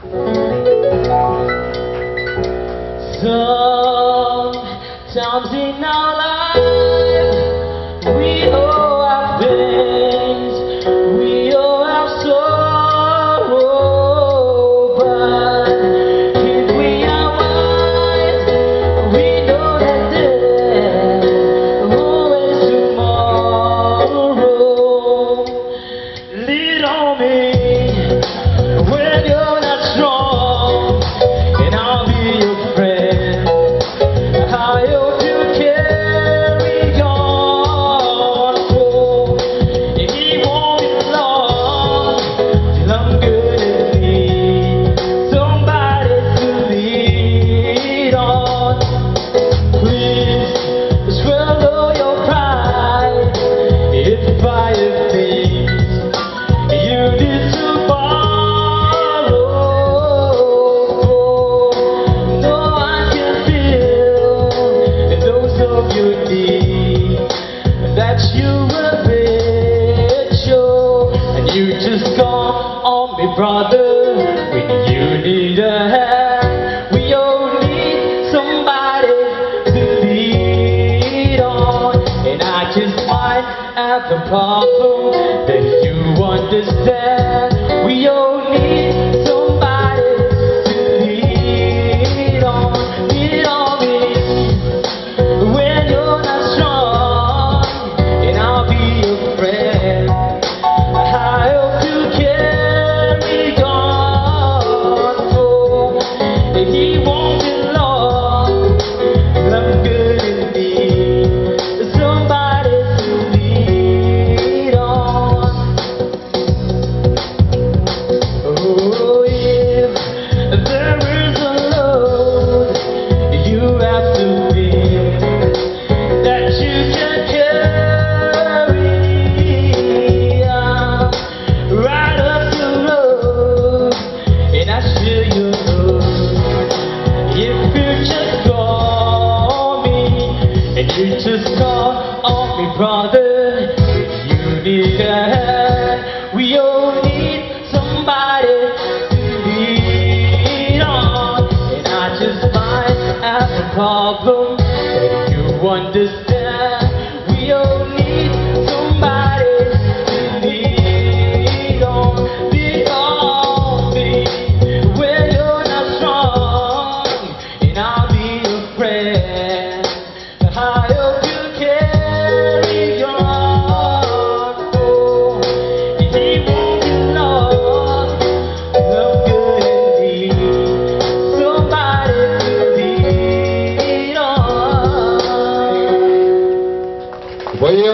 Sometimes in our lives we all have pains, we all have sorrow, but if we are wise, we know that there's always tomorrow. Lead on me when you're not strong, and I'll be your friend. I hope you carry on, for it won't be long till I'm gonna need somebody to lead on. Please swallow your pride if fire fades. You need to borrow, no one can feel those of your need that you will show. And you just call on me, brother, when you need a hand. We all need somebody to lead on, and I just might have a problem that you understand. We all need somebody to lead on me when you're not strong, and I'll be your friend. I hope you carry on, for he won't be long. I'm gonna need somebody to lead on. Oh, if there is a load you have to feel that you can carry, right up the road, and I share your load. If you just call me, and you just call on me, brother, if you need a hand. We all need somebody to lead on, and I just might have a problem that you understand. We all need somebody to lead on me when you're not strong, and I'll be your friend. I hope you carry on, for he won't be long. I'm gonna need somebody to lead on. Voy yo.